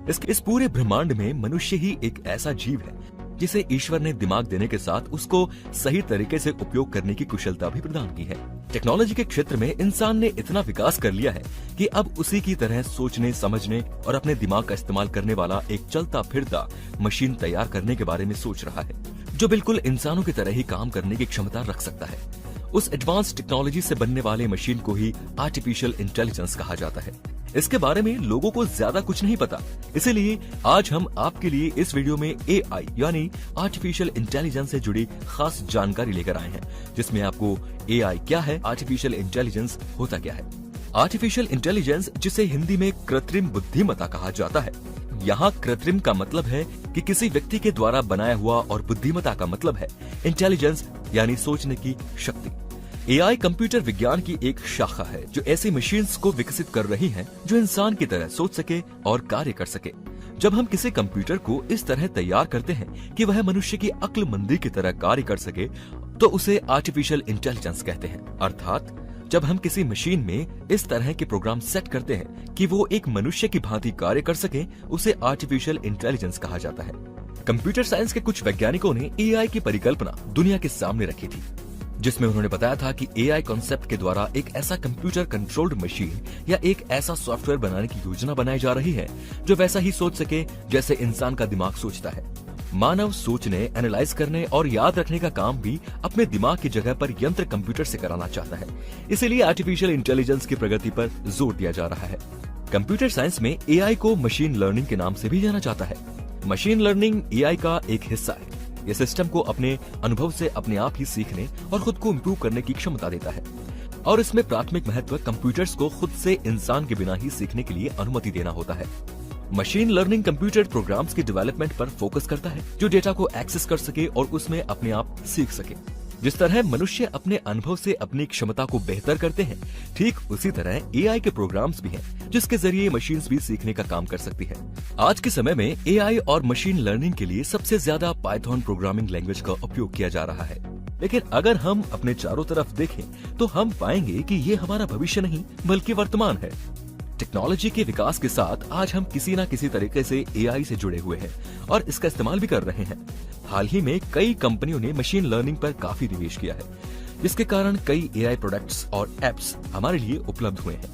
इस पूरे ब्रह्मांड में मनुष्य ही एक ऐसा जीव है जिसे ईश्वर ने दिमाग देने के साथ उसको सही तरीके से उपयोग करने की कुशलता भी प्रदान की है। टेक्नोलॉजी के क्षेत्र में इंसान ने इतना विकास कर लिया है कि अब उसी की तरह सोचने, समझने और अपने दिमाग का इस्तेमाल करने वाला एक चलता फिरता मशीन तैयार करने के बारे में सोच रहा है, जो बिल्कुल इंसानों की तरह ही काम करने की क्षमता रख सकता है। उस एडवांस टेक्नोलॉजी से बनने वाले मशीन को ही आर्टिफिशियल इंटेलिजेंस कहा जाता है। इसके बारे में लोगों को ज्यादा कुछ नहीं पता, इसीलिए आज हम आपके लिए इस वीडियो में एआई यानी आर्टिफिशियल इंटेलिजेंस से जुड़ी खास जानकारी लेकर आए हैं, जिसमें आपको एआई क्या है, आर्टिफिशियल इंटेलिजेंस होता क्या है। आर्टिफिशियल इंटेलिजेंस, जिसे हिंदी में कृत्रिम बुद्धिमत्ता कहा जाता है, यहाँ कृत्रिम का मतलब है कि किसी व्यक्ति के द्वारा बनाया हुआ और बुद्धिमत्ता का मतलब है इंटेलिजेंस यानी सोचने की शक्ति। एआई कंप्यूटर विज्ञान की एक शाखा है जो ऐसी मशीन्स को विकसित कर रही है जो इंसान की तरह सोच सके और कार्य कर सके। जब हम किसी कंप्यूटर को इस तरह तैयार करते हैं कि वह मनुष्य की अक्लमंदी की तरह कार्य कर सके, तो उसे आर्टिफिशियल इंटेलिजेंस कहते हैं। अर्थात जब हम किसी मशीन में इस तरह के प्रोग्राम सेट करते हैं कि वो एक मनुष्य की भांति कार्य कर सके, उसे आर्टिफिशियल इंटेलिजेंस कहा जाता है। कंप्यूटर साइंस के कुछ वैज्ञानिकों ने एआई की परिकल्पना दुनिया के सामने रखी थी, जिसमें उन्होंने बताया था कि एआई कॉन्सेप्ट के द्वारा एक ऐसा कंप्यूटर कंट्रोल्ड मशीन या एक ऐसा सॉफ्टवेयर बनाने की योजना बनाई जा रही है जो वैसा ही सोच सके जैसे इंसान का दिमाग सोचता है। मानव सोचने, एनालाइज करने और याद रखने का काम भी अपने दिमाग की जगह पर यंत्र कंप्यूटर से कराना चाहता है। इसीलिए आर्टिफिशियल इंटेलिजेंस की प्रगति पर जोर दिया जा रहा है। कंप्यूटर साइंस में एआई को मशीन लर्निंग के नाम से भी जाना जाता है। मशीन लर्निंग एआई का एक हिस्सा है। ये सिस्टम को अपने अनुभव से अपने आप ही सीखने और खुद को इम्प्रूव करने की क्षमता देता है, और इसमें प्राथमिक महत्व कंप्यूटर्स को खुद से इंसान के बिना ही सीखने के लिए अनुमति देना होता है। मशीन लर्निंग कंप्यूटर प्रोग्राम्स की डेवलपमेंट पर फोकस करता है जो डेटा को एक्सेस कर सके और उसमें अपने आप सीख सके। जिस तरह मनुष्य अपने अनुभव से अपनी क्षमता को बेहतर करते हैं, ठीक उसी तरह एआई के प्रोग्राम्स भी हैं जिसके जरिए मशीन्स भी सीखने का काम कर सकती है। आज के समय में एआई और मशीन लर्निंग के लिए सबसे ज्यादा पाइथन प्रोग्रामिंग लैंग्वेज का उपयोग किया जा रहा है। लेकिन अगर हम अपने चारों तरफ देखें तो हम पाएंगे कि ये हमारा भविष्य नहीं बल्कि वर्तमान है। टेक्नोलॉजी के विकास के साथ आज हम किसी न किसी तरीके से एआई से जुड़े हुए हैं और इसका इस्तेमाल भी कर रहे हैं। हाल ही में कई कंपनियों ने मशीन लर्निंग पर काफी निवेश किया है, जिसके कारण कई एआई प्रोडक्ट्स और एप्स हमारे लिए उपलब्ध हुए हैं।